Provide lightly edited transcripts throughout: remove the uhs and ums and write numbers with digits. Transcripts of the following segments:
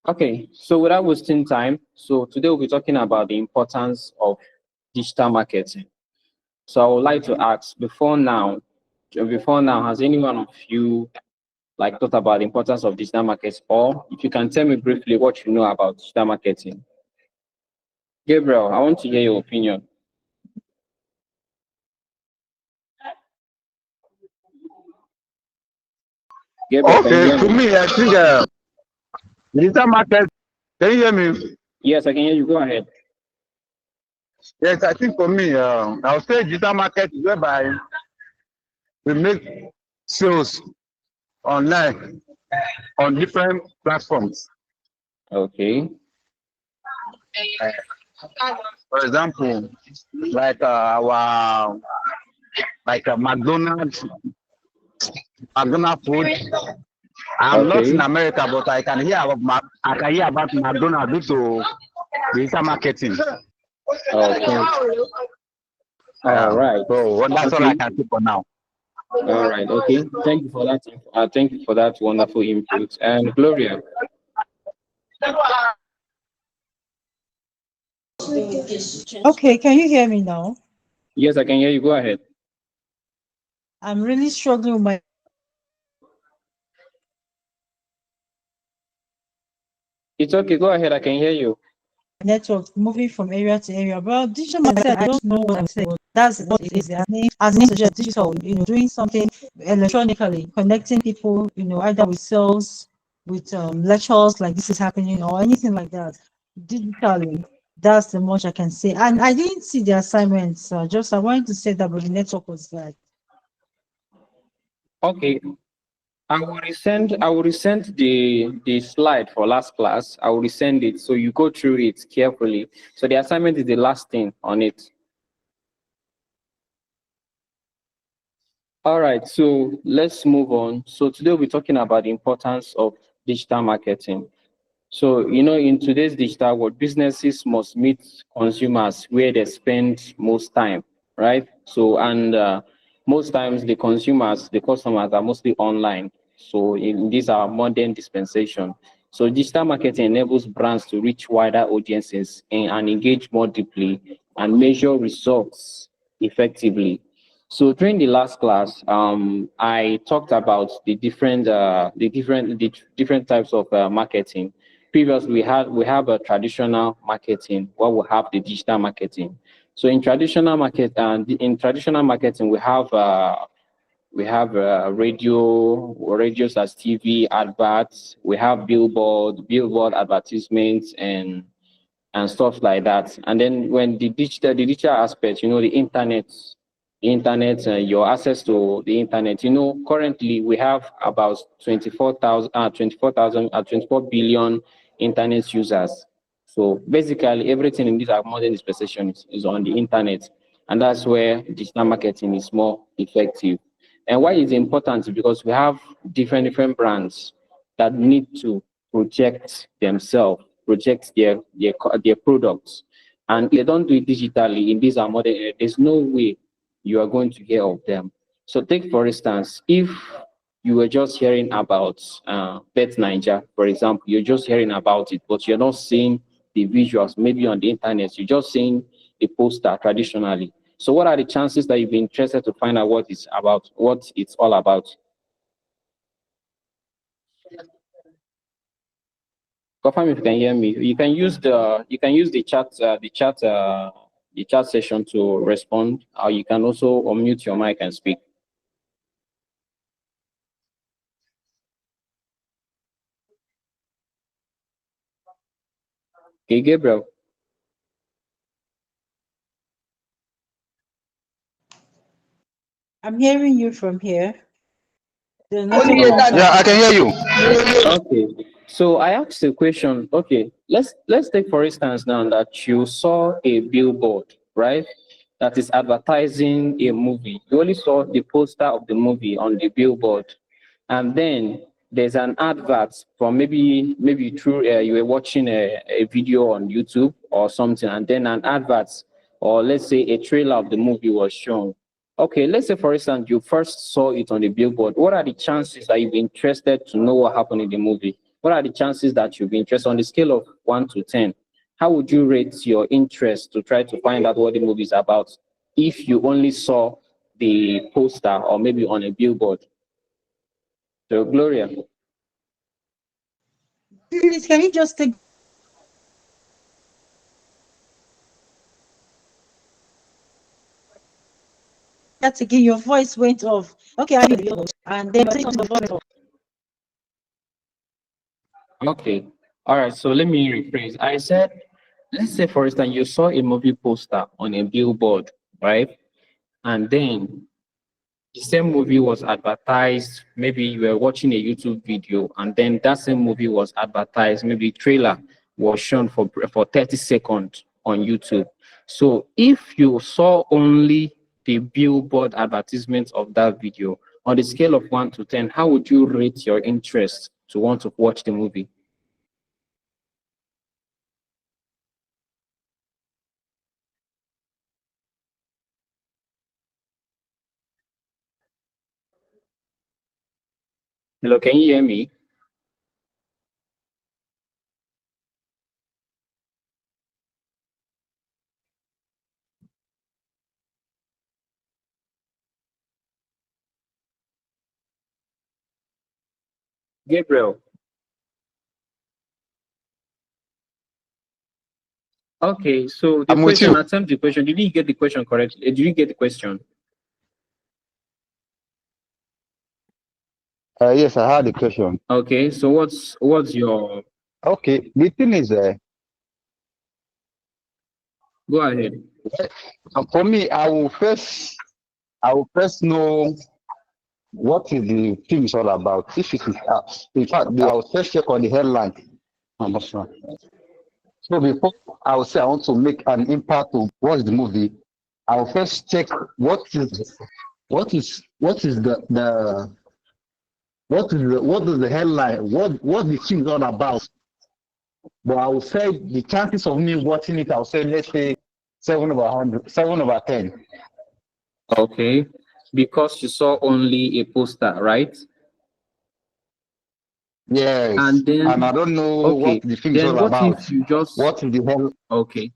Okay, so without wasting time, so today we'll be talking about the importance of digital marketing. So I would like to ask before now, has any one of you like thought about the importance of digital markets, or if you can tell me briefly what you know about digital marketing? Gabriel, I want to hear your opinion. Gabriel, can you Okay, hear to me? me, I think digital market. Can you hear me? Yes, I can hear you. Go ahead. Yes, I think for me, I would say digital market is whereby we make sales online on different platforms. Okay. For example, like McDonald's, McDonald's food. I'm not in Okay. America, but I can hear about McDonald's due to digital marketing. Okay. All Yeah. right. So that's all I Okay. can say for now. All right. Okay. Thank you for that. Thank you for that wonderful input. And Gloria, Okay, can you hear me now? yes, I can hear you. Go ahead. I'm really struggling with my It's okay. Go ahead. I can hear you. network moving from area to area. Well, digital marketing, I don't know what I'm saying. That's what it is. As name suggests, digital, doing something electronically, connecting people, either with sales, with lectures like this is happening or anything like that. Digitally, that's the much I can say. And I didn't see the assignments. Just I wanted to say that, but the network was bad. Okay. I will resend the slide for last class. I will resend it so you go through it carefully. So the assignment is the last thing on it. All right, so let's move on. So today we're talking about the importance of digital marketing. So, in today's digital world, businesses must meet consumers where they spend most time, right? So, and most times the customers are mostly online. So, in these are modern dispensation. So, digital marketing enables brands to reach wider audiences and engage more deeply and measure results effectively. So during the last class, I talked about the different types of marketing. Previously, we have a traditional marketing, where we have the digital marketing. So in traditional marketing, we have radios as TV adverts. We have billboard advertisements and stuff like that. And then when the digital aspect, the internet, your access to the internet. Currently we have about 24 billion internet users. So basically, everything in this modern dispensation is on the internet, and that's where digital marketing is more effective. And why it's important is because we have different brands that need to project themselves, project their products, and if they don't do it digitally in this modern era, there's no way you are going to hear of them. So take for instance, if you were just hearing about Bet Niger, for example, you're just hearing about it, but you're not seeing the visuals, maybe on the internet, you're just seeing the poster traditionally. So what are the chances that you'll be interested to find out what it's all about? Confirm if you can hear me. You can use the chat session to respond, or you can also unmute your mic and speak. Okay, Gabriel. I'm hearing you from here. The Okay. network went Yeah, out. I can hear you. Okay. So I asked a question. Okay, let's take for instance now that you saw a billboard, right? That is advertising a movie. You only saw the poster of the movie on the billboard, and then there's an advert from maybe through you were watching a video on YouTube or something, and then an advert, or let's say a trailer of the movie was shown. Okay, let's say for instance you first saw it on the billboard. What are the chances that you'd be interested to know what happened in the movie? what are the chances that you'll be interested on the scale of 1 to 10? How would you rate your interest to try to find out what the movie is about if you only saw the poster or maybe on a billboard? So, Gloria. Please, can you just take that again? Your voice went off. Okay, I hear you. And then the voice off. Okay. All right. So let me rephrase. I said, let's say, for instance, you saw a movie poster on a billboard, right? And then the same movie was advertised. Maybe you were watching a YouTube video, and then that same movie was advertised. Maybe the trailer was shown for 30 seconds on YouTube. So if you saw only the billboard advertisement of that video, on the scale of 1 to 10, how would you rate your interest to want to watch the movie? Hello, can you hear me? Gabriel. Okay, so the I'm with question, you. attempt the question. Did you get the question correctly? Did you get the question? Yes, I had a question. Okay, so what's your, Okay, the thing is, go ahead. for me, I will first know what is the film is all about. If it is, in fact, I will first check on the headline. I'm not sure. So before I will say I want to make an impact to watch the movie, I will first check what is what is the headline, what the film is all about. But I will say the chances of me watching it, I'll say let's say 7/100, 7/10. Okay, because you saw only a poster, right? Yes, And then, and I don't know okay, what the film is then all what about. if you just, What is the hell? okay,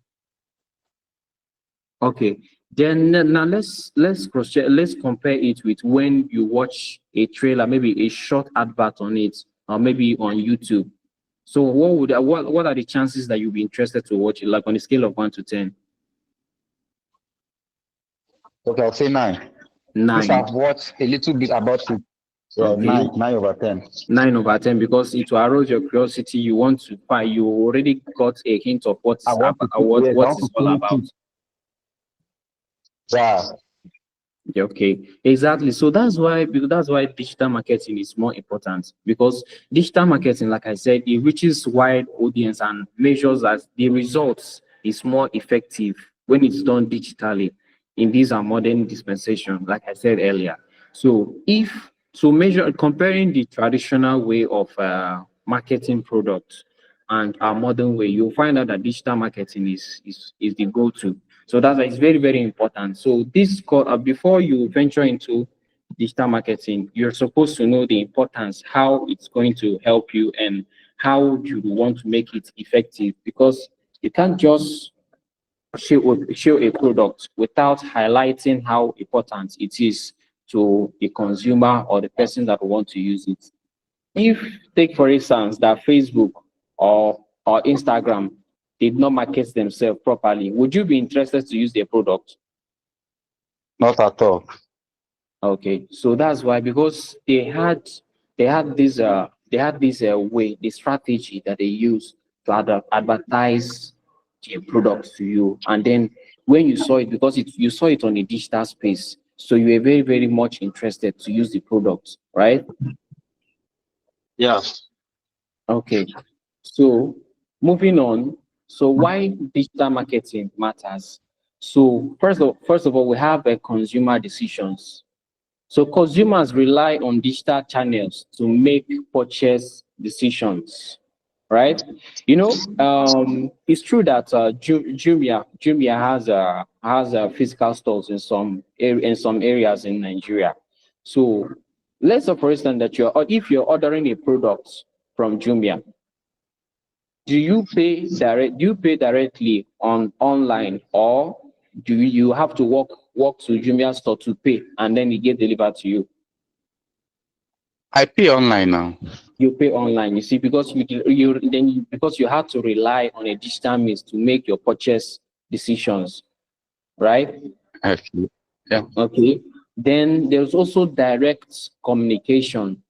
okay. Then now let's cross check, let's compare it with when you watch a trailer, maybe a short advert on it, or maybe on YouTube. So what are the chances that you'll be interested to watch it, like on a scale of 1 to 10? Okay, I'll say 9. Since 9. I've watched a little bit about it, Okay. 9/10. 9/10, because it will arouse your curiosity. You want to find. You already got a hint of what I is want to, what yes, I what want is to all see about. it. Yeah. Okay, exactly. So that's why digital marketing is more important, because digital marketing, like I said, it reaches wide audience and measures that the results is more effective when it's done digitally in this modern dispensation, like I said earlier. So if so measure comparing the traditional way of marketing products and our modern way, you'll find out that digital marketing is the go-to. So that's why it's very, very important. So before you venture into digital marketing, you're supposed to know the importance, how it's going to help you, and how you want to make it effective. Because you can't just show a product without highlighting how important it is to the consumer or the person that want to use it. If take for instance that Facebook or Instagram did not market themselves properly, would you be interested to use their product? Not at all. Okay, so that's why, because they had this way, the strategy that they use to advertise their products to you, and then when you saw it, because you saw it on a digital space, so you were very, very much interested to use the product, right? Yes. Okay, so moving on. So why digital marketing matters? So first of all, we have consumer decisions. So consumers rely on digital channels to make purchase decisions, right? It's true that Jumia has physical stores in some areas in Nigeria. So let's say, for instance, that if you're ordering a product from Jumia, do you pay directly on online, or do you have to walk to Jumia store to pay and then it get delivered to you? I pay online now. You pay online, you see, because because you have to rely on a digital means to make your purchase decisions, right? Actually, yeah. Okay. Then there's also direct communication.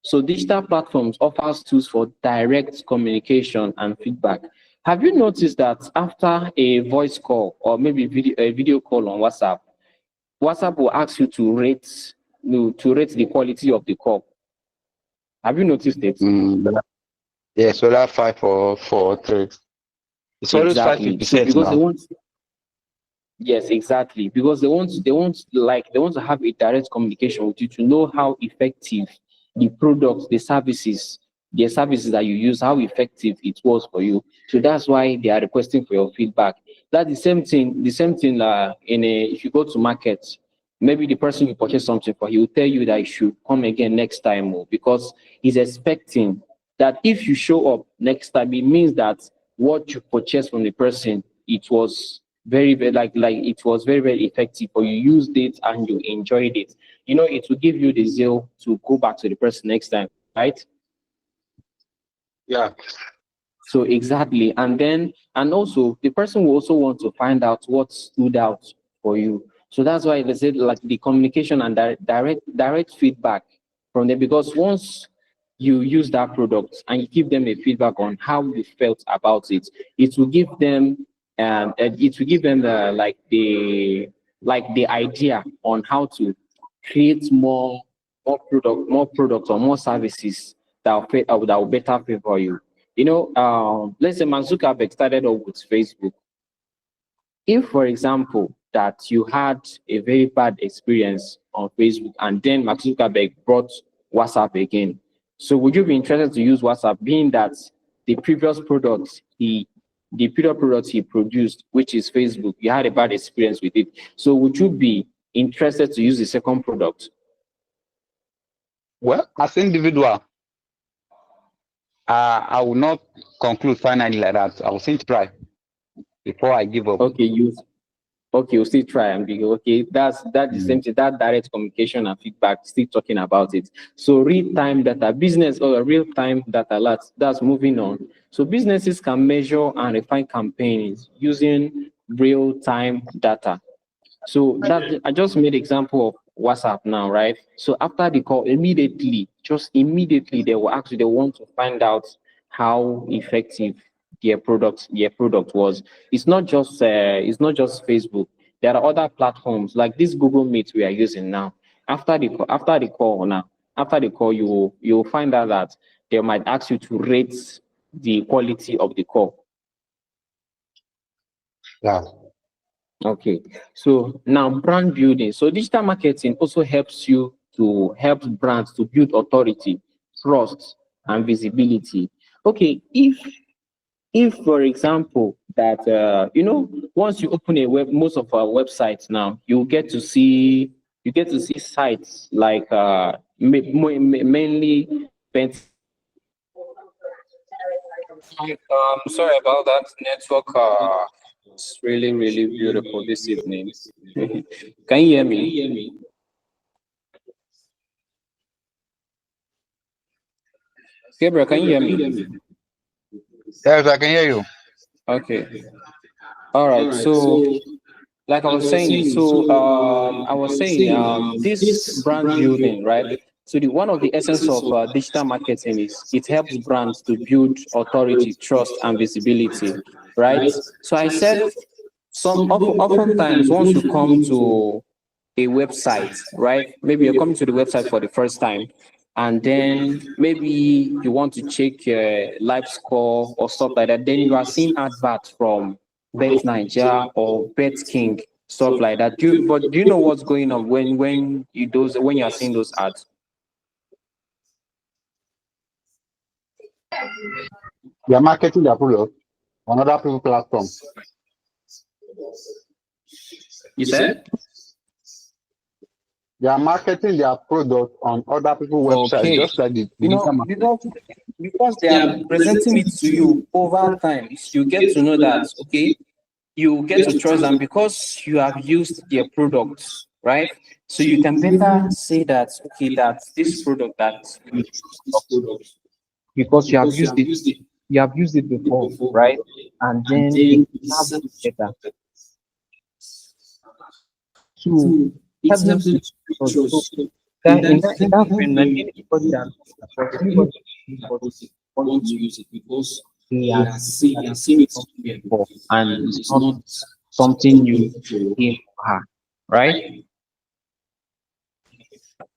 So digital platforms offers tools for direct communication and feedback. Have you noticed that after a voice call or maybe a video call on WhatsApp, WhatsApp will ask you to rate, to rate the quality of the call? Have you noticed it? Yeah, so that 5 or 4 or 3. It's always Exactly. 50% Because now. they want, yes, exactly. Because they want to have a direct communication with you to know how effective the products, the services that you use, how effective it was for you. So that's why they are requesting for your feedback. That's the same thing. If you go to market, maybe the person you purchase something for, he will tell you that you should come again next time, because he's expecting that if you show up next time, it means that what you purchased from the person, it was very, very it was very, very effective, or you used it and you enjoyed it. It will give you the zeal to go back to the person next time, right? Yeah. So exactly. And also the person will also want to find out what stood out for you. So that's why they said like the communication and direct feedback from them, because once you use that product and you give them a feedback on how you felt about it, it will give them the idea on how to create more products or more services that will better favor you. Let's say Mark Zuckerberg started off with Facebook. If, for example, that you had a very bad experience on Facebook and then Mark Zuckerberg brought WhatsApp again, so would you be interested to use WhatsApp, being that the previous product he produced, which is Facebook, you had a bad experience with it? So would you be interested to use the second product? Well, as an individual, I will not conclude finally like that. I will still try before I give up. Okay, we'll still try and be okay. That's the same thing. That direct communication and feedback, still talking about it. So real-time data, business or real-time data, that's moving on. So businesses can measure and refine campaigns using real-time data. So that I just made example of WhatsApp now, right? So after the call, just immediately they will actually they want to find out how effective their product was. It's not just Facebook. There are other platforms like this Google Meet we are using now. After the call, you will find out that they might ask you to rate the quality of the call. Yeah. Okay, so now brand building. So digital marketing also helps brands to build authority, trust, and visibility. Okay, if for example that once you open most of our websites now, you get to see sites like mainly sorry about that network. It's really, really beautiful this evening. Can you hear me? Gabriel, can you hear me? Yes, I can hear you. Okay. All right. So, like I was saying, this brand building, right? So one of the essence of digital marketing is it helps brands to build authority, trust, and visibility, right? So I said oftentimes once you come to a website, right? Maybe you're coming to the website for the first time, and then maybe you want to check your live score or stuff like that. Then you are seeing adverts from Bet Nigeria or Bet King, stuff like that. Do you know what's going on when you are seeing those ads? They are marketing their product on other people platform. You said? they are marketing their product on other people's website, Okay. just like the You digital know, market. because they are presenting it to you over time, you get to know that, okay, you get to trust them because you have used their products, right? So you can better say that, okay, that this product that you use because you have used it before, right? And then it serves you better. So help them to trust. So that in that vein, anybody that want to use it because they have seen it somewhere before and it's not something new to him or her, right?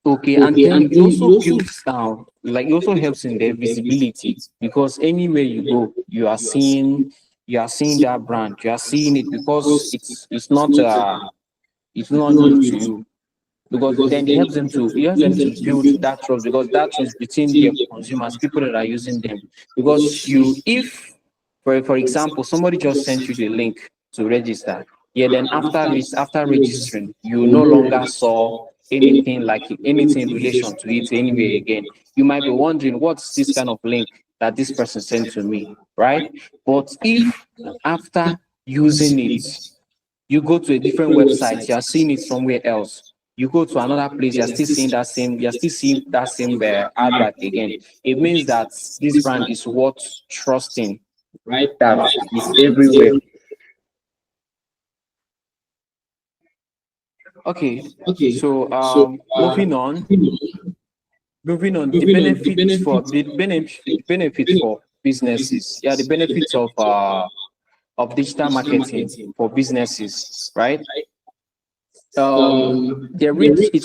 Okay, and then it also builds like it also helps in their visibility because anywhere you go, you are seeing that brand, you are seeing it because it's not new to you. Because then it helps them to build that trust because that trust between their consumers, people that are using them. Because if for example, somebody just sent you the link to register, yeah, then after registering, you no longer saw anything in relation to it anyway again. You might be wondering what's this kind of link that this person sent to me, right? But if after using it you go to a different website, you are seeing it somewhere else. You go to another place, you're still seeing that same advert again. It means that this brand is worth trusting, right? That is everywhere. Okay, so the benefits for businesses. Yeah, the benefits of digital marketing for businesses, right? It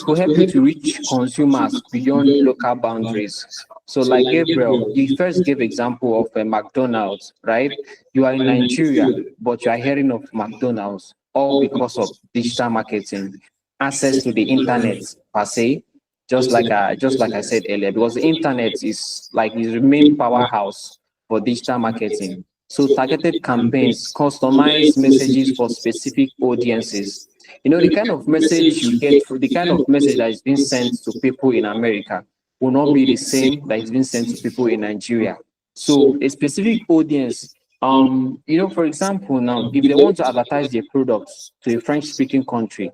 will help you to reach consumers beyond local boundaries. So like Gabriel, you first gave example of a McDonald's, right? You are in Nigeria, but you are hearing of McDonald's all because of digital marketing, access to the internet per se, just like I said earlier, because the internet is the main powerhouse for digital marketing. So targeted campaigns, customized messages for specific audiences, the kind of message you get, the kind of message that is being sent to people in America will not be the same that is being sent to people in Nigeria. So a specific audience, for example, now if they want to advertise their products to a French-speaking country,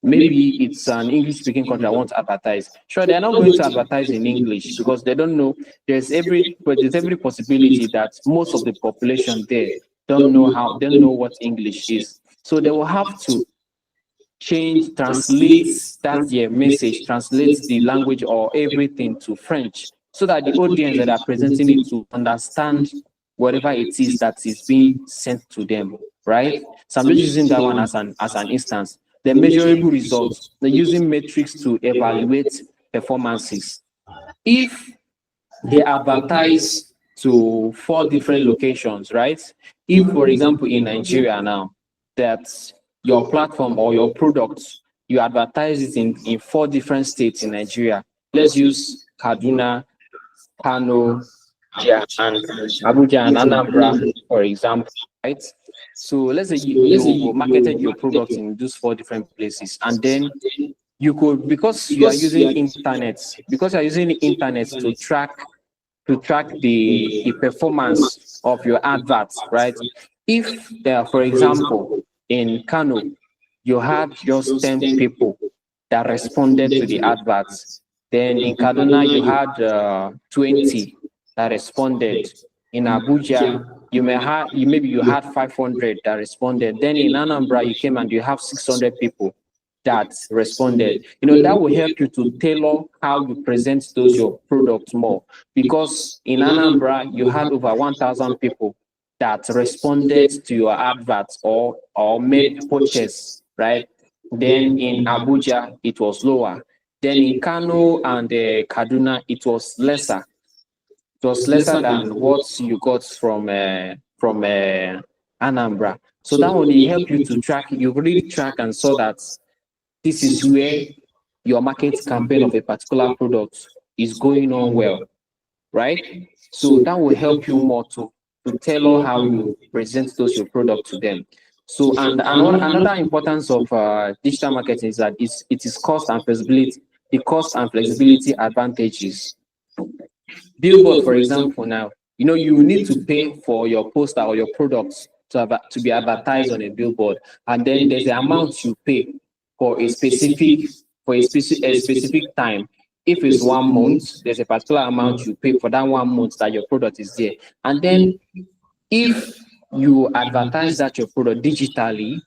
maybe it's an English-speaking country that wants to advertise. Sure, they're not going to advertise in English because they don't know. There's every possibility that most of the population there don't know what English is. So they will have to translate that their message, translate the language or everything to French so that the audience that are presenting it to understand whatever it is that is being sent to them, right? So I'm just using that one as an instance. The measurable results, they're using metrics to evaluate performances. If they advertise to 4 different locations, right? If, for example, in Nigeria now, that your platform or your products, you advertise it in 4 different states in Nigeria. Let's use Kaduna, Kano, and Abuja and Anambra, for example, right? So let's say you marketed your product in those 4 different places, and then you could, because you are using the internet to track the performance of your adverts, right? If for example, in Kano, you had just 10 people that responded to the adverts. Then in Kaduna, you had 20 that responded. In Abuja, maybe you had 500 that responded. Then in Anambra, you came and you have 600 people that responded. That will help you to tailor how you present your products more. Because in Anambra, you had over 1,000 people that responded to your adverts or made purchase, right? Then in Abuja, it was lower. Then in Kano and Kaduna, it was lesser. It was lesser than what you got from Anambra. So that will help you to track. You really track and saw that this is where your market campaign of a particular product is going on well, right? So that will help you more to tailor how you present your product to them. So, and another importance of digital marketing is that it is cost and flexibility, the cost and flexibility advantages. Billboard, for example, now, you need to pay for your poster or your products to be advertised on a billboard, and then there's the amount you pay for a specific time. If it's 1 month, there's a particular amount you pay for that 1 month that your product is there. And then if you advertise that your product digitally,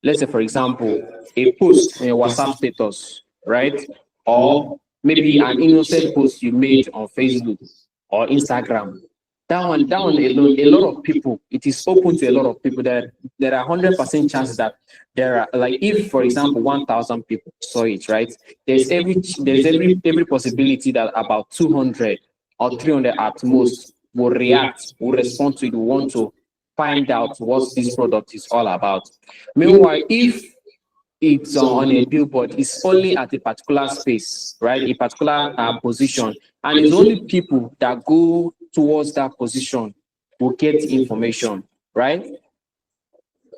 let's say, for example, a post on your WhatsApp status, right? Or maybe an innocent post you made on Facebook or Instagram. That one alone, a lot of people, it is open to a lot of people. There are 100% chances that there are, like, if, for example, 1,000 people saw it, right? There's every possibility that about 200 or 300 at most will react, will respond to it, will want to find out what this product is all about. Meanwhile, if it's on a billboard, it's only at a particular space, right? A particular position, and it's only people that go towards that position will get information, right?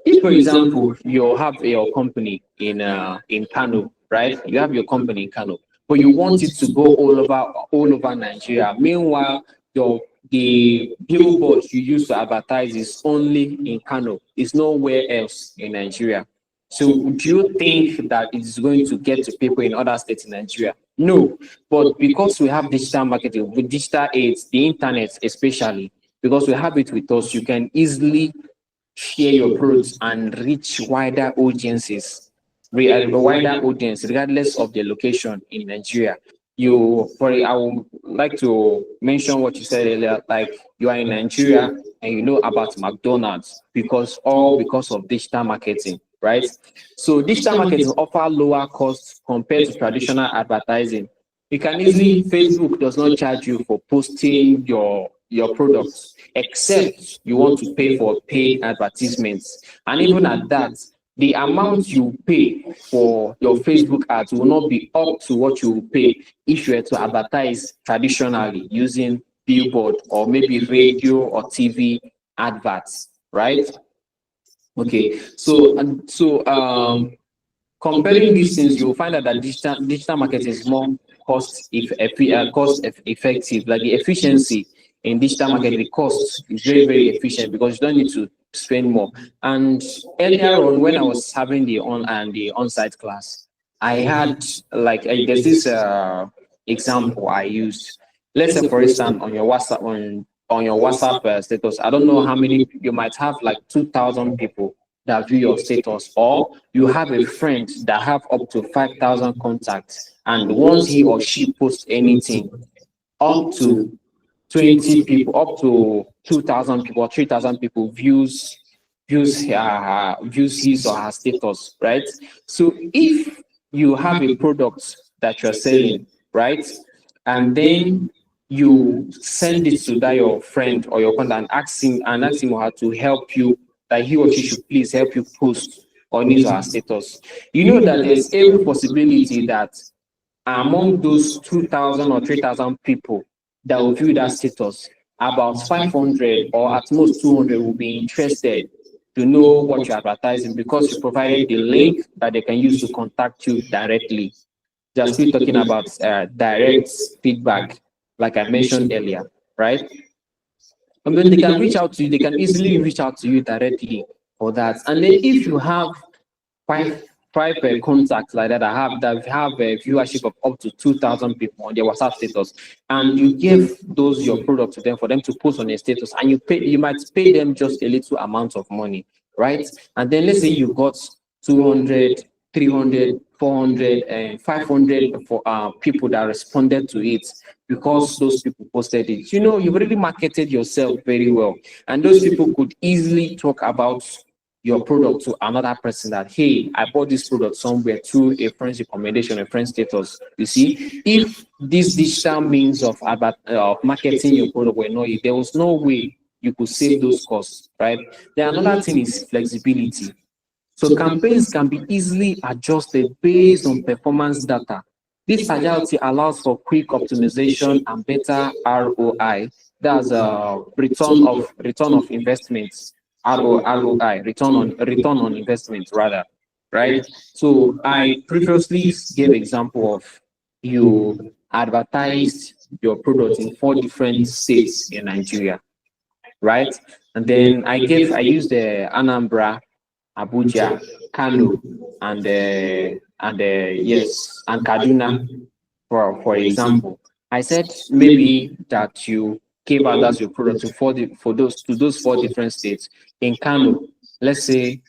If, for example, you have your company in Kano, right? You have your company in Kano, but you want it to go all over Nigeria. Meanwhile, the billboard you use to advertise is only in Kano. It's nowhere else in Nigeria. So do you think that it's going to get to people in other states in Nigeria? No. But because we have digital marketing, with digital aids, the internet especially, because we have it with us, you can easily share your products and reach wider audience, regardless of the location in Nigeria. I would like to mention what you said earlier, like you are in Nigeria and you know about McDonald's because of digital marketing, right? So digital marketing offer lower costs compared to traditional advertising. You can easily, Facebook does not charge you for posting your products, except you want to pay for paid advertisements. And even at that, the amount you pay for your Facebook ads will not be up to what you will pay if you were to advertise traditionally using billboard or maybe radio or TV adverts, right? Okay, so comparing these things, you will find out that digital marketing is more cost effective. Like the efficiency in digital marketing, the cost is very, very efficient because you don't need to spend more. And earlier on, when I was having the on-site class, I had there's this example I used. Let's say, for instance, on your WhatsApp status, I don't know how many, you might have like 2,000 people that view your status, or you have a friend that have up to 5,000 contacts, and once he or she posts anything, up to 20 people, up to 2,000 people or 3,000 people views his or her status, right? So if you have a product that you're selling, right, and then you send it to that your friend or your contact and ask him or her to help you, that he or she should please help you post on his or her status, you know that there's every possibility that among those 2,000 or 3,000 people that will view that status, about 500 or at most 200 will be interested to know what you're advertising because you provided the link that they can use to contact you directly. Just still talking about direct feedback, like I mentioned earlier, right? And then they can reach out to you, they can easily reach out to you directly for that. And then if you have five contacts like that have a viewership of up to 2,000 people on their WhatsApp status, and you give those your product to them for them to post on their status, and you might pay them just a little amount of money, right? And then let's say you got 200, 300, 400, and 500 for people that responded to it because those people posted it. You've already marketed yourself very well, and those people could easily talk about your product to another person that, hey, I bought this product somewhere through a friend's recommendation, a friend's status. You see, if this digital means of marketing your product were not, there was no way you could save those costs, right? Then another thing is flexibility. So campaigns can be easily adjusted based on performance data. This agility allows for quick optimization and better ROI. That's return of investments. ROI, return on investment rather, right? So I previously gave example of you advertised your product in 4 different states in Nigeria, right? And then I used the Anambra, Abuja, Kano, and Kaduna for example. I said maybe that you gave out as your product to those 4 different states. In Kano, let's say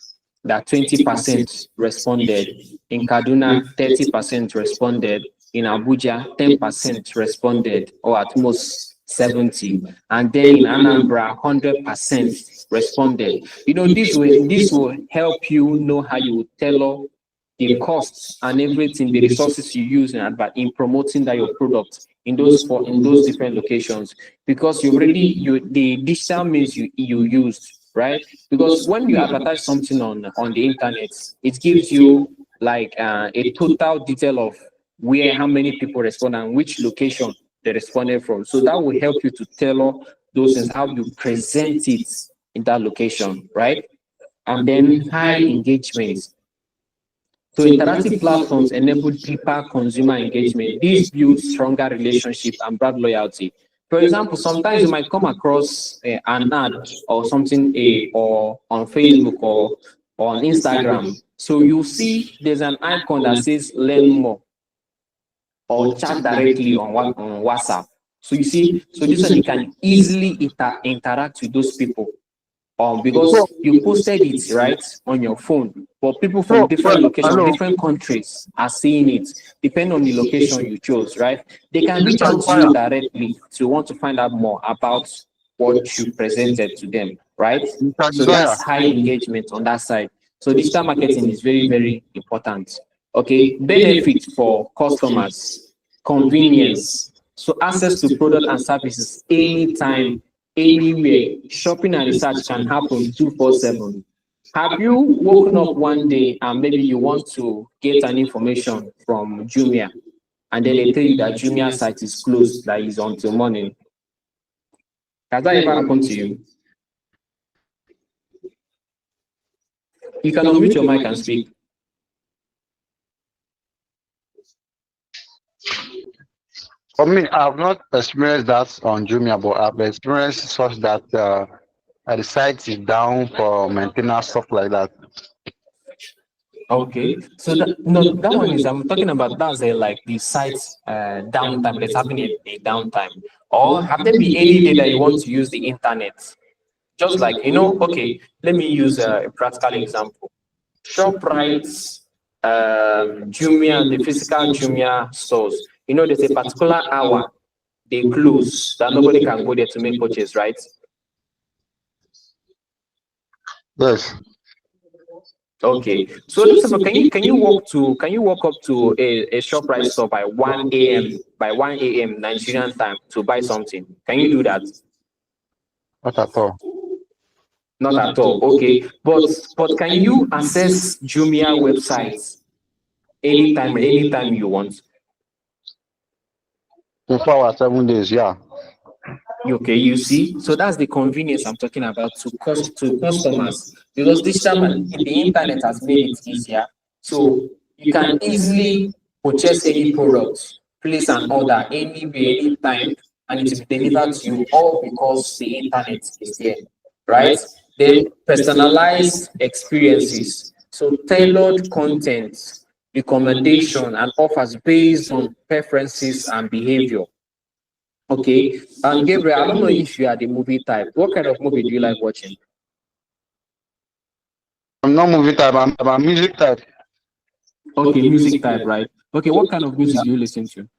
that 20% responded. In Kaduna, 30% responded. In Abuja, 10% responded, or at most 70. And then in Anambra, 100% responded. This will help you know how you tailor the costs and everything, the resources you use in promoting that your product in those different locations, because the digital means you used, right? Because when you advertise something on the internet, it gives you like a total detail of how many people respond and which location they responded from. So that will help you to tailor those things, how you present it in that location, right? And then high engagement. So interactive platforms enable deeper consumer engagement. These build stronger relationship and brand loyalty. For example, sometimes you might come across an ad or something, or on Facebook or on Instagram. So you see there's an icon that says learn more or chat directly on WhatsApp. So you see, so this one you can easily interact with those people. Because you posted it right on your phone, but people from different locations, Hello. different countries are seeing it, depending on the location you chose, right? They can reach out to you directly to want to find out more about what you presented to them, right? So that's high engagement on that side. So digital marketing is very, very important. Okay, benefit for customers, convenience. So access to product and services anytime, anywhere. Shopping and research can happen 247. Have you woken up one day and maybe you want to get an information from Jumia, and then they tell you that Jumia site is closed, that is until morning? Has that ever happened to you? You can unmute your mic and speak. For me, I've not experienced that on Jumia, but I've experienced such that the site is down for maintenance, stuff like that. Okay, so that one is, I'm talking about, that's like the site downtime. That's having a downtime. Or have there been any day that you want to use the internet? Just like, okay, let me use a practical example. ShopRite, Jumia, the physical Jumia stores, there's a particular hour they close that nobody can go there to make purchase, right? Yes. Okay. So can you walk up to a ShopRite store by 1 a.m. Nigerian time to buy something? Can you do that? Not at all. Not at all. Okay. But can you access Jumia websites anytime you want? 24 hours, 7 days, yeah. Okay, you see, so that's the convenience I'm talking about to customers, because the internet has made it easier. So you can easily purchase any product, place an order anywhere, anytime, and it will be delivered to you, all because the internet is there, right? Then personalized experiences, so tailored content, recommendation, and offers based on preferences and behavior. Okay. And Gabriel, I don't know if you are the movie type. What kind of movie do you like watching? I'm not movie type, I'm a music type. Okay, music type, right? Okay, what kind of music do you listen to?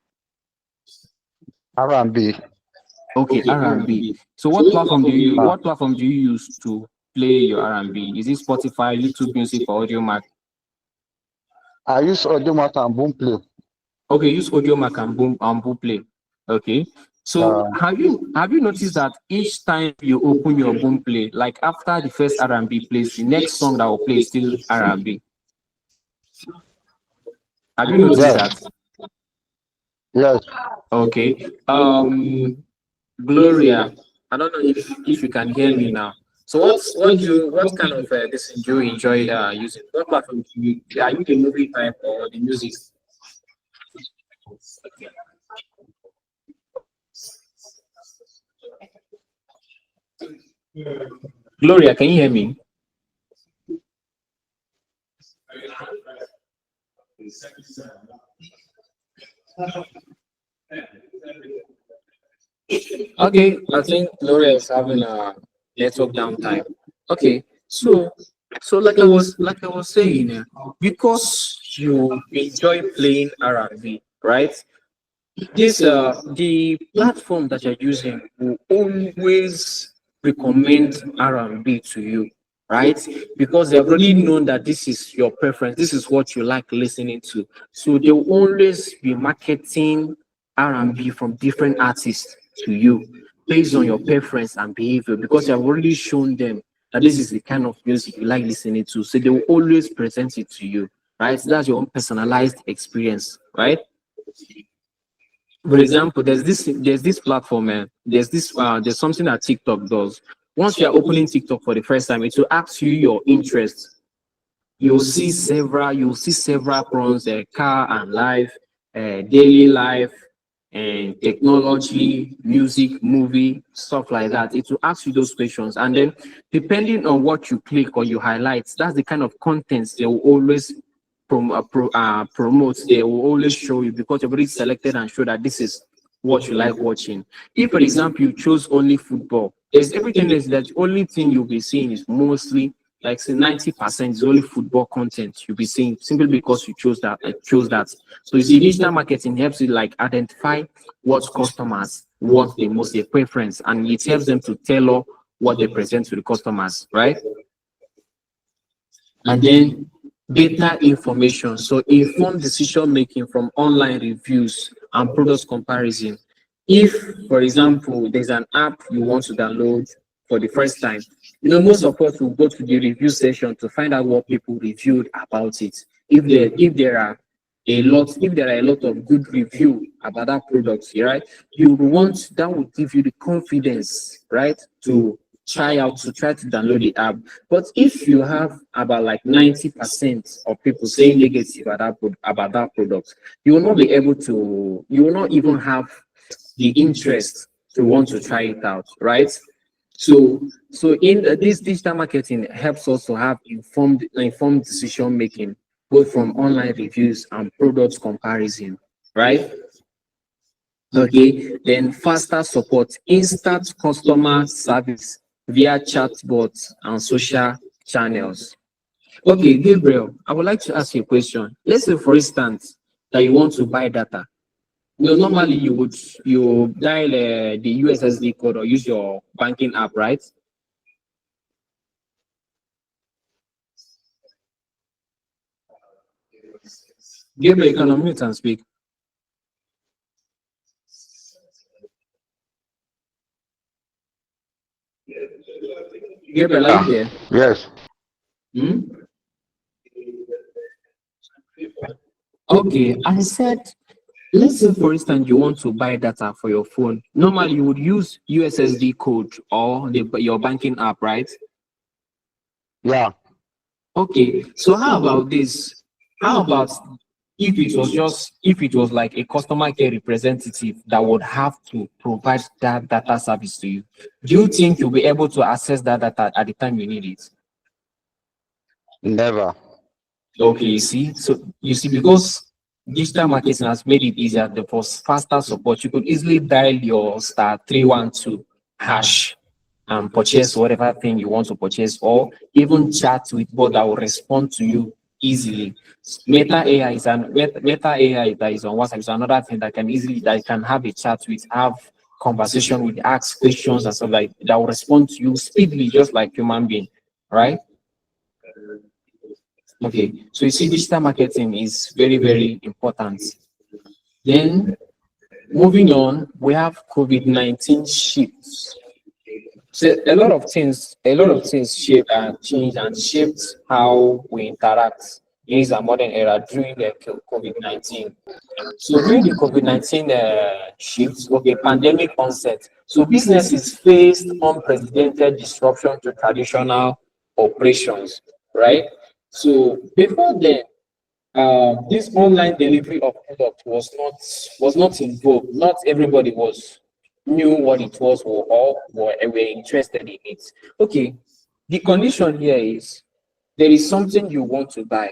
R&B. Okay, R&B. So what platform do you use to play your R&B? Is it Spotify, YouTube Music, or Audiomack? I use Audiomack and Boomplay. Okay, use Audiomack and Boomplay. Okay. So have you noticed that each time you open your Boomplay, like after the first R&B plays, the next song that will play is still R&B? Have you noticed that? Yes. Okay. Gloria, I don't know if you can hear me now. So what kind of this do you enjoy using? What platform do you are you the movie type or the music? Gloria, can you hear me? Okay, I think Gloria is having a network downtime. Okay, so like I was saying, because you enjoy playing R&B, right? This the platform that you're using will always recommend R&B to you, right? Because they've already known that this is your preference, this is what you like listening to. So they'll always be marketing R&B from different artists to you based on your preference and behavior because you have already shown them that this is the kind of music you like listening to. So they will always present it to you, right? So that's your own personalized experience, right? For example, there's this platform, man. There's something that TikTok does. Once you are opening TikTok for the first time, it will ask you your interests. You'll see several fronts, car and life, daily life, and technology, music, movie, stuff like that. It will ask you those questions, and then depending on what you click or you highlight, that's the kind of contents they will always promote. They will always show you because you've already selected and show that this is what you like watching. If, for example, you chose only football, there's everything else. That only thing you'll be seeing is mostly like say 90% is only football content you'll be seeing simply because you chose that. So you see, digital marketing helps you like identify what customers want the most, their preference, and it helps them to tailor what they present to the customers, right? And then data information. So informed decision making from online reviews and product comparison. If, for example, there's an app you want to download for the first time, most of us will go to the review section to find out what people reviewed about it. If there are a lot of good review about that product, right? That will give you the confidence, right, to try to download the app. But if you have about like 90% of people saying negative about that product, you will not even have the interest to want to try it out, right? So in this digital marketing helps us to have informed decision making, both from online reviews and product comparison, right? Okay, then faster support, instant customer service via chatbots and social channels. Okay, Gabriel, I would like to ask you a question. Let's say, for instance, that you want to buy data. Normally you dial the USSD code or use your banking app, right? Gabriel, you can unmute and speak. Gabriel, are you there? Yes. Hmm? Okay, I said, let's say for instance you want to buy data for your phone. Normally you would use USSD code or your banking app, right? Yeah. Okay, so how about this? How about if it was like a customer care representative that would have to provide that data service to you? Do you think you'll be able to access that data at the time you need it? Never. Okay, you see, because digital marketing has made it easier for faster support. You could easily dial your *312# and purchase whatever thing you want to purchase, or even chat with bot that will respond to you easily. Meta AI that is on WhatsApp is another thing that can have a chat with, have conversation with, ask questions and stuff like that will respond to you speedily, just like human being, right? Okay, so you see, digital marketing is very, very important. Then moving on, we have COVID-19 shifts. So a lot of things shape and change and shaped how we interact in this modern era during the COVID-19. So during the COVID-19 shifts, okay, pandemic onset, so businesses faced unprecedented disruption to traditional operations, right? So before then, this online delivery of product was not in vogue. Not everybody was knew what it was or were interested in it. Okay, the condition here is there is something you want to buy.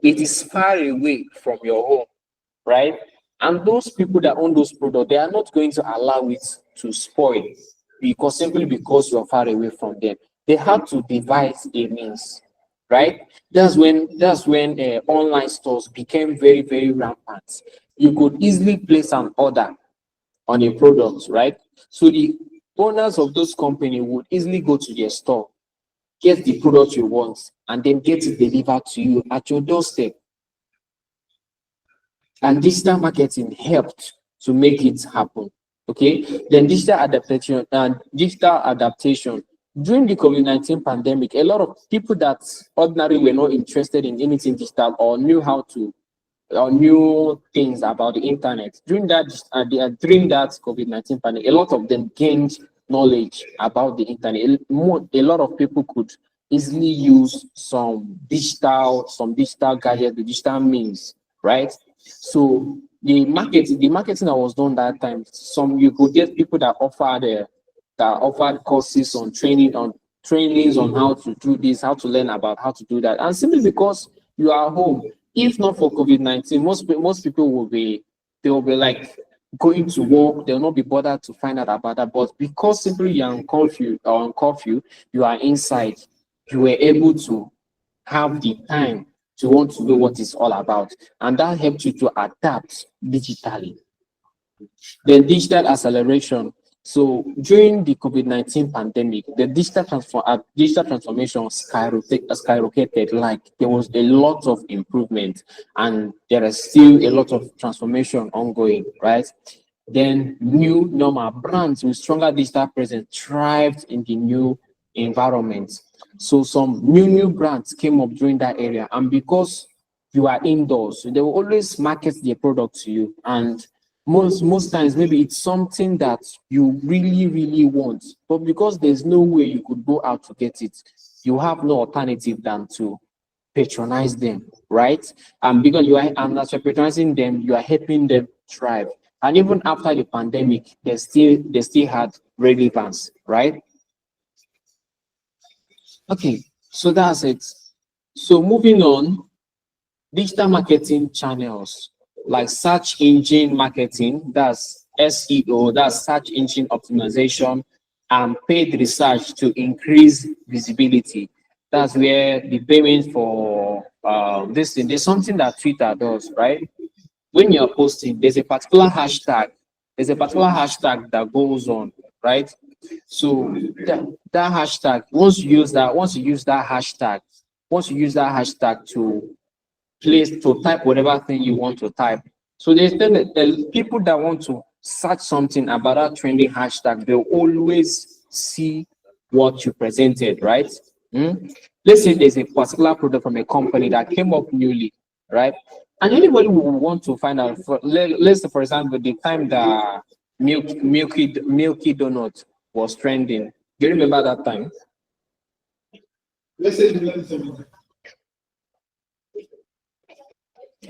It is far away from your home, right? And those people that own those products, they are not going to allow it to spoil simply because you are far away from them. They have to devise a means, right? That's when online stores became very, very rampant. You could easily place an order on a product, right? So the owners of those companies would easily go to their store, get the product you want, and then get it delivered to you at your doorstep. And digital marketing helped to make it happen. Okay, then digital adaptation during the COVID-19 pandemic, a lot of people that ordinarily were not interested in anything digital or knew how to or knew things about the internet during that COVID-19 pandemic, a lot of them gained knowledge about the internet. A lot of people could easily use some digital gadgets, the digital means, right? So the marketing that was done that time, you could get people that offered courses on trainings on how to do this, how to learn about how to do that. And simply because you are home, if not for COVID-19, most people will be like going to work, they'll not be bothered to find out about that. But because simply you're on curfew, you are inside, you were able to have the time to want to know what it's all about. And that helped you to adapt digitally. Then digital acceleration. So during the COVID-19 pandemic, the digital transformation skyrocketed. Like there was a lot of improvement, and there is still a lot of transformation ongoing, right? Then new normal brands with stronger digital presence thrived in the new environment. So some new brands came up during that area, and because you are indoors, they will always market their product to you. And most times maybe it's something that you really want, but because there's no way you could go out to get it, you have no alternative than to patronize them, right? And because as you're patronizing them, you are helping them thrive. And even after the pandemic, they still had relevance, right? Okay, so that's it. So moving on, digital marketing channels like search engine marketing, that's SEO, that's search engine optimization, and paid research to increase visibility. That's where the payment for this thing, there's something that Twitter does, right? When you're posting, there's a particular hashtag that goes on, right? So that hashtag, once you use that hashtag to type whatever thing you want to type. So there's the people that want to search something about that trending hashtag, they'll always see what you presented, right? Let's say there's a particular product from a company that came up newly, right? And anybody will want to find out. Let's say, for example, the time the Milky Donut was trending. Do you remember that time?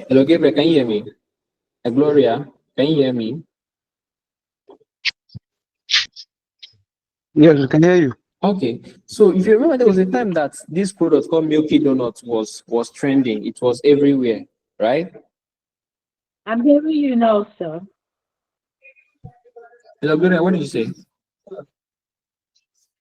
Hello, Gabriel, can you hear me? Gloria, can you hear me? Yes, we can hear you. Okay, so if you remember, there was a time that this product called Milky Donut was trending. It was everywhere, right? I'm hearing you now, sir. Hello, Gloria, what did you say?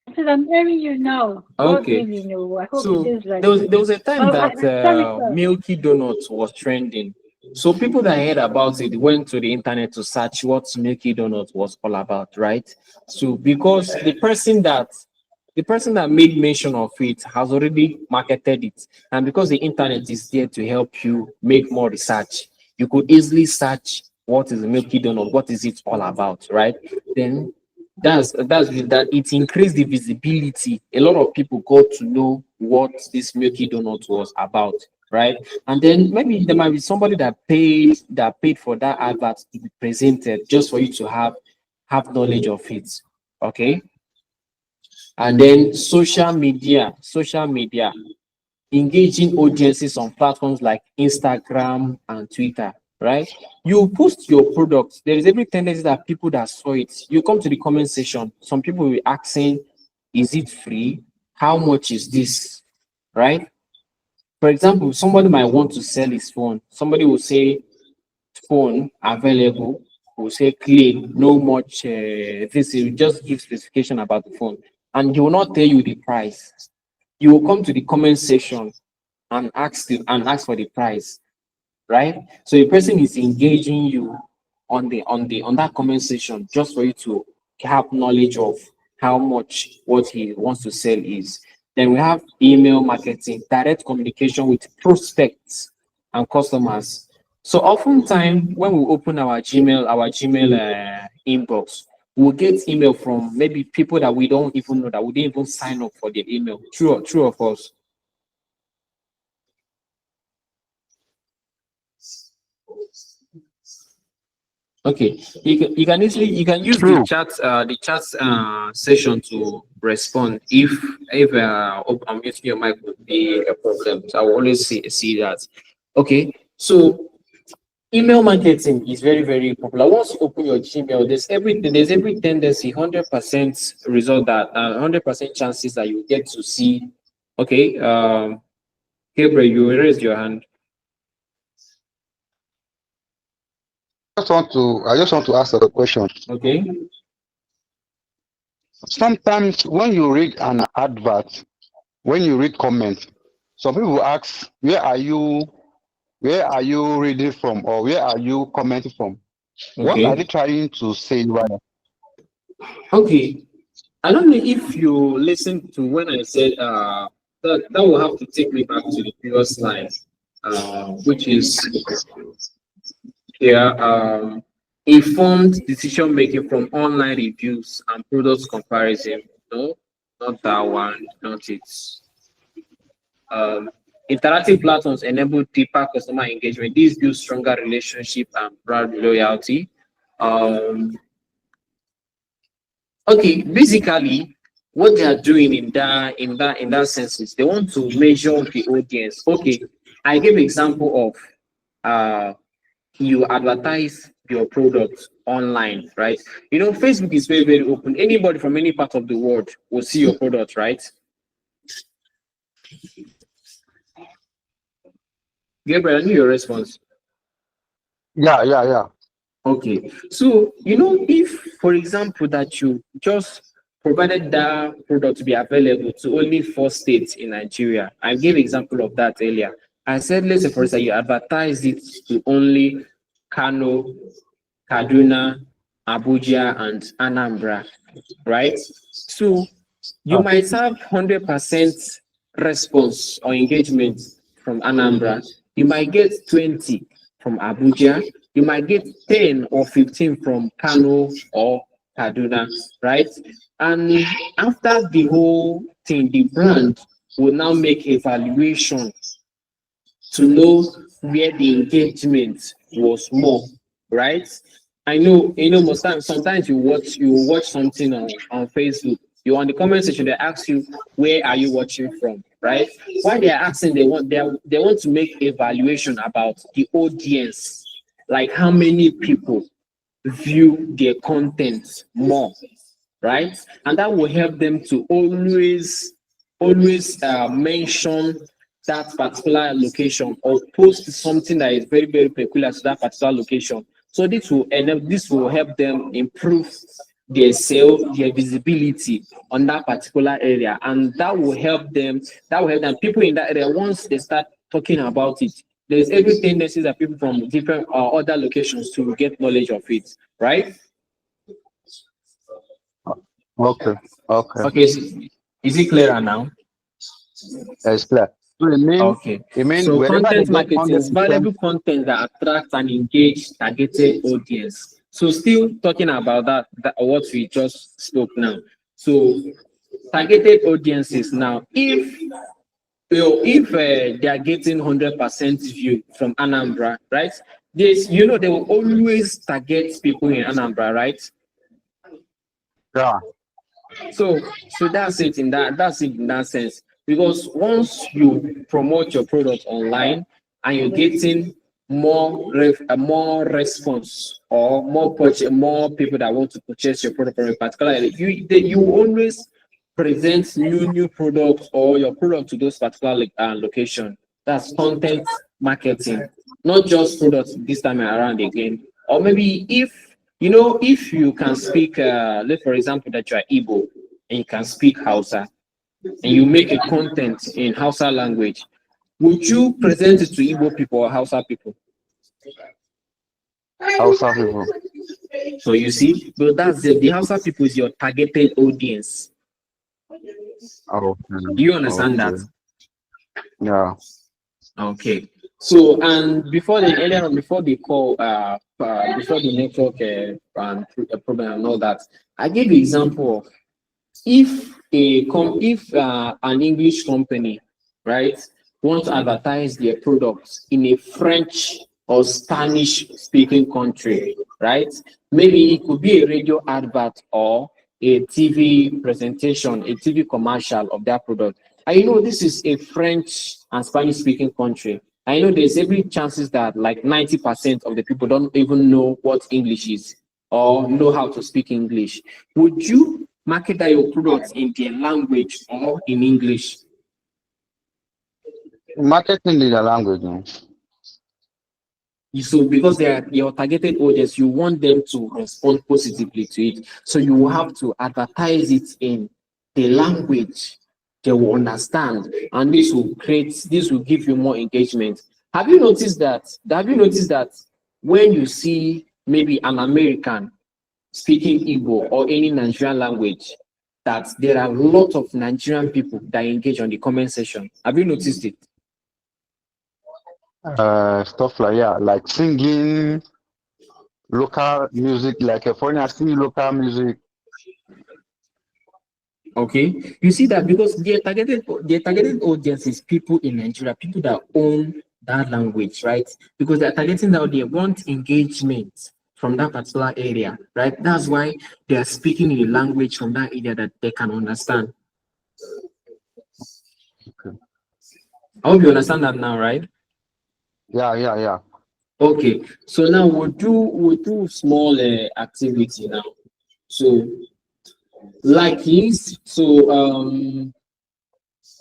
I said I'm hearing you now. Okay. God, you know. I hope So it is like there was a time Oh, that sorry, sir. Milky Donut was trending. So people that heard about it went to the internet to search what Milky Donut was all about, right? So because the person that made mention of it has already marketed it, and because the internet is there to help you make more research, you could easily search what is Milky Donut, what is it all about, right? Then that it increased the visibility. A lot of people got to know what this Milky Donut was about, right? And then maybe there might be somebody that paid for that advert to be presented just for you to have knowledge of it. Okay. And then social media, engaging audiences on platforms like Instagram and Twitter, right? You post your products. There is every tendency that people that saw it, you come to the comment section. Some people will be asking, is it free? How much is this? Right? For example, somebody might want to sell his phone. Somebody will say, phone available, will say clean, no much this, will just give specification about the phone. And he will not tell you the price. You will come to the comment section and ask for the price, right? So the person is engaging you on that comment section just for you to have knowledge of how much what he wants to sell is. Then we have email marketing, direct communication with prospects and customers. So oftentimes when we open our Gmail inbox, we'll get email from maybe people that we don't even know, that we didn't even sign up for the email. True of us. Okay, you can use True. the chat session to respond if I'm using your mic would be a problem. So I will always see that. Okay, so email marketing is very very popular. Once you open your Gmail, there's every tendency 100% result that 100% chances that you get to see. Okay, Gabriel, you raised your hand. I just want to ask a question. Okay. Sometimes when you read an advert, when you read comments, some people ask, where are you reading from, or where are you commenting from? What are Okay. they trying to say right now? Okay. I don't know if you listened to when I said that will have to take me back to the previous slide, which is here, informed decision making from online reviews and product comparison. No, not that one, not it. Um, Interactive platforms enable deeper customer engagement. These build stronger relationship and brand loyalty. Um, Okay, basically, what they are doing in that sense is they want to measure the audience. Okay, I gave example of you advertise your product online, right? Facebook is very very open. Anybody from any part of the world will see your product, right? Gabriel, I need your response. Yeah. Okay, so if, for example, that you just provided that product to be available to only 4 states in Nigeria, I gave example of that earlier. I said, let's say for instance, you advertise it to only Kano, Kaduna, Abuja, and Anambra, right? So you Ah, might have 100% response or engagement from Anambra. You might get 20 from Abuja. You might get 10 or 15 from Kano or Kaduna, right? And after the whole thing, the brand will now make evaluation to know where the engagement was more, right? I know, most times, sometimes you watch something on Facebook, you on the comment section, they ask you, where are you watching from, right? Why they are asking, they want to make evaluation about the audience, like how many people view their content more, right? And that will help them to always mention that particular location or post something that is very very peculiar to that particular location. So this will help them improve their sale, their visibility on that particular area, and that will help them people in that area. Once they start talking about it, there's every tendency that people from different other locations to get knowledge of it, right? okay, okay. Okay, is it clearer now? It's clear. So Okay, it mean so wherever they content get marketing is 100%, valuable content that attracts and engage targeted audience. So still talking about that what we just spoke now. So targeted audiences now, if if they are getting 100% view from Anambra, right? This, they will always target people in Anambra, right? Yeah. So that's it in that sense. Because once you promote your product online and you're getting more response or more people that want to purchase your product from a particular area, you always present new products or your product to those particular location. That's content marketing, not just products this time around again. Or maybe if you can speak, let's for example that you are Igbo and you can speak Hausa and you make a content in Hausa language, would you present it to Igbo people or Hausa people? Hausa people. So you see, but that's the Hausa people is your targeted audience. Oh, Do you understand okay. that? Yeah. Okay. So and before the call, before the network problem and all that, I gave the example of if an English company, right, want to advertise their products in a French or Spanish speaking country, right? Maybe it could be a radio advert or a TV presentation, a TV commercial of that product. I know this is a French and Spanish speaking country. I know there's every chances that like 90% of the people don't even know what English is or know how to speak English. Would you market your products in their language or in English? Marketing is a language. No? So because they are your targeted audience, you want them to respond positively to it. So you will have to advertise it in the language they will understand, and this will give you more engagement. Have you noticed that when you see maybe an American speaking Igbo or any Nigerian language, that there are a lot of Nigerian people that engage on the comment section? Have you noticed it? Stuff like singing local music, like a foreigner singing local music. Okay, you see that because their targeted audience is people in Nigeria, people that own that language, right? Because they're targeting that they want engagement from that particular area, right? That's why they are speaking in a language from that area that they can understand. Okay. I hope you understand that now, right? Yeah. Okay, so now we'll do small activity now. So like this, so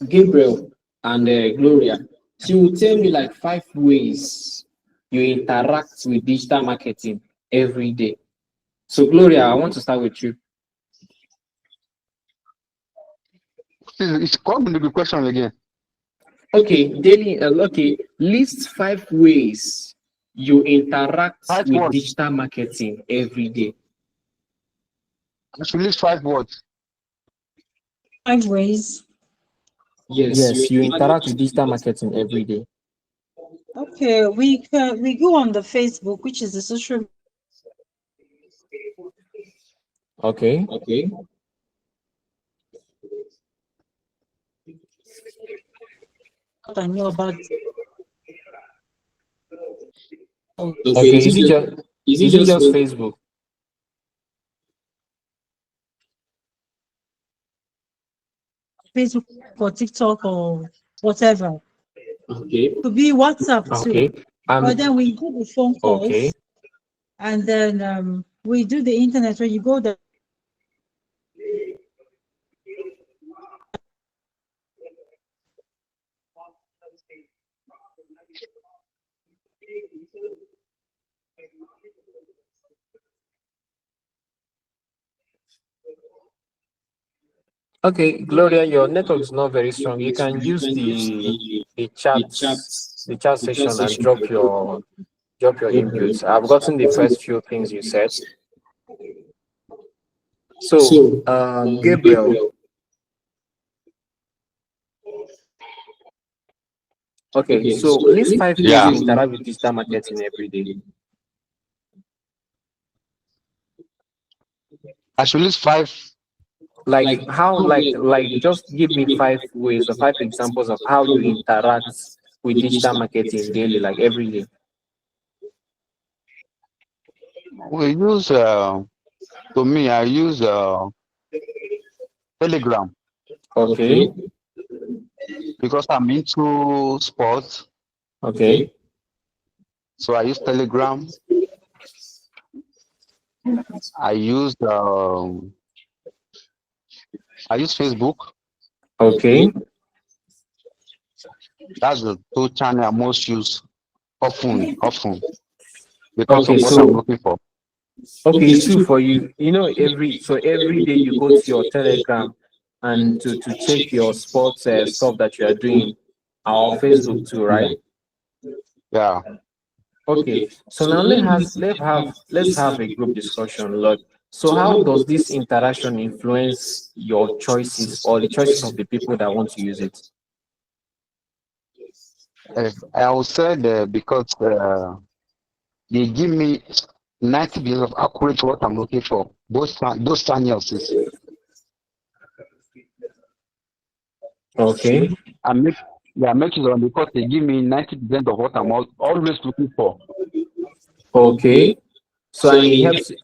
Gabriel and Gloria, she will tell me like 5 ways you interact with digital marketing every day. So Gloria, I want to start with you. It's coming to the question again. Okay, list 5 ways you interact Five with words. digital marketing every day. I should list 5 words. 5 ways. Yes, you interact with digital marketing every day. Okay, we go on the Facebook, which is the social. Okay. What I know about. Okay, is it just Facebook? Facebook or TikTok or whatever. Okay. To be WhatsApp too. Okay. But then we do the phone calls. Okay. And then we do the internet where you go there. Okay, Gloria, your network is not very strong. You can use the chat section and drop your inputs. I've gotten the first few things you said. So, Gabriel. Okay, so list 5 ways you interact with digital marketing every day. I should list 5 Like how, like just give me 5 ways or 5 examples of how you interact with digital marketing daily, like every day. We use, to me, I use Telegram Okay. because I'm into sports. Okay. So I use Telegram. I use Facebook. Okay. That's the two channel I most use often because Okay. of what I'm So looking for. okay, it's true for you. You know, every day you go to your Telegram and to check your sports stuff that you are doing, or Facebook too, right? Yeah. Okay, so now let's have a group discussion, Lord. So how does this interaction influence your choices or the choices of the people that want to use it? I would say that because they give me 90% of accurate what I'm looking for. Those channels is Okay, I make yeah, I make it on because they give me 90% of what I'm always looking for. okay. So and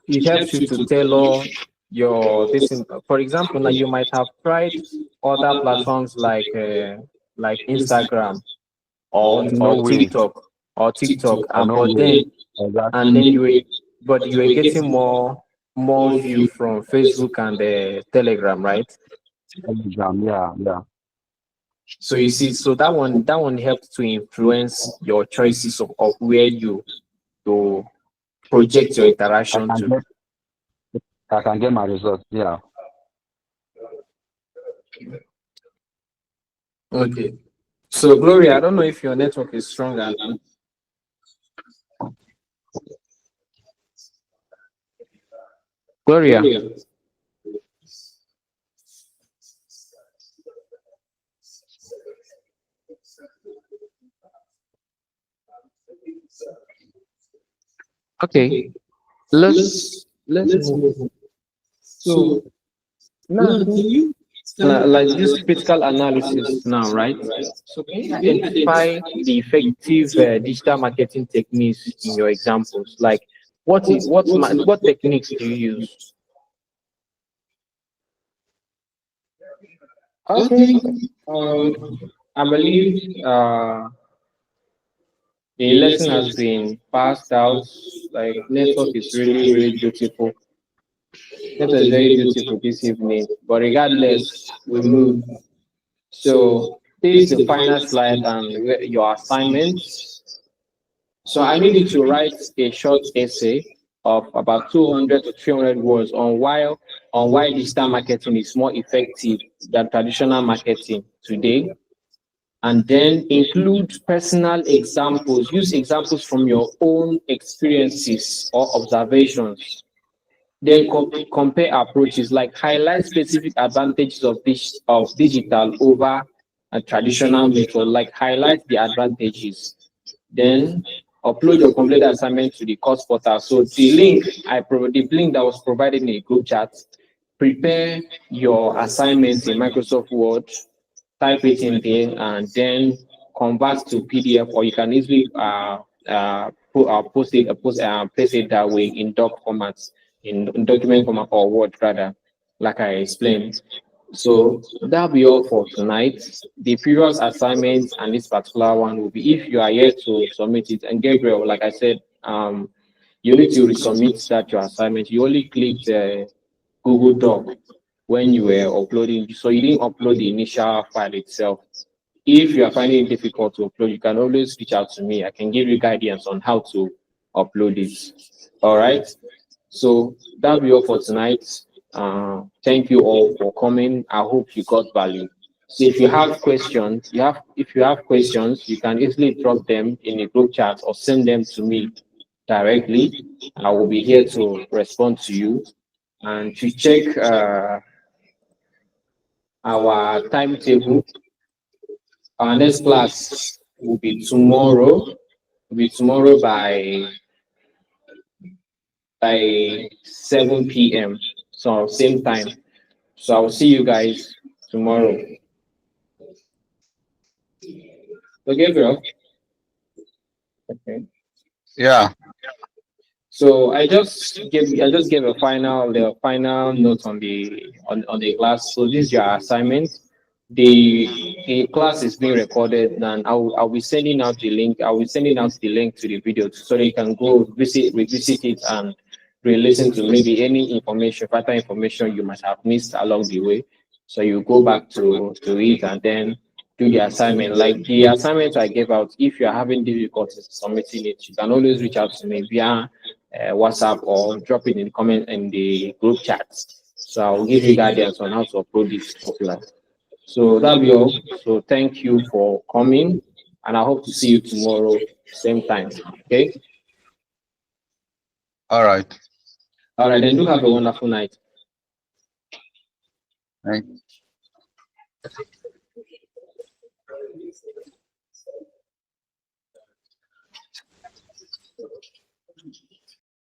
it helps you to tailor your this. For example, now you might have tried other platforms like Instagram No or way. TikTok, and No but then way. and then Exactly. you were getting more view from Facebook and Telegram, right? Telegram, yeah, yeah. So you see, so that one helps to influence your choices of where you to project your I interaction can to. get I can get my results. Yeah. Okay. So Gloria, I don't know if your network is stronger now. Gloria. Okay. Let's move. So now can you like this critical analysis now, right? So can you identify the effective digital marketing techniques in your examples? Like what techniques do you use? Okay. Um, I believe the lesson has been passed out. Like network is really, really beautiful. Network is very beautiful this evening. But regardless, we move. So this is the final slide and your assignments. So I need you to write a short essay of about 200 to 300 words on why digital marketing is more effective than traditional marketing today, and then include personal examples. Use examples from your own experiences or observations. Then compare approaches, like highlight specific advantages of digital over a traditional method, like highlight the advantages. Then upload your completed assignment to the course portal. So the link that was provided in a group chat, prepare your assignments in Microsoft Word, type it in there, and then convert to PDF, or you can easily place it that way in doc formats, in document format or Word rather, like I explained. So that'll be all for tonight. The previous assignments and this particular one will be, if you are yet to submit it. And Gabriel, like I said, you need to resubmit that your assignment. You only clicked Google Doc when you were uploading, so you didn't upload the initial file itself. If you are finding it difficult to upload, you can always reach out to me. I can give you guidance on how to upload it. All right. So that'll be all for tonight. Thank you all for coming. I hope you got value. So if you have questions, you can easily drop them in a group chat or send them to me directly. I will be here to respond to you and to check our timetable. Our next class will be tomorrow. Will be tomorrow by 7 p.m. So same time. So I'll see you guys tomorrow. Okay, bro. Okay. Yeah. So I just gave the final note on the class. So this is your assignment. The class is being recorded, and I'll be sending out the link. I'll be sending out the link to the video so that you can go revisit it and re-listen to maybe any information, further information you might have missed along the way. So you go back to it and then do the assignment. Like the assignment I gave out, if you're having difficulties submitting it, you can always reach out to me via WhatsApp or drop it in the comment in the group chat. So I'll give you guidance on how to upload this popular. So that'll be all. So thank you for coming, and I hope to see you tomorrow, same time. Okay. All right. All right. Then do have a wonderful night. Thank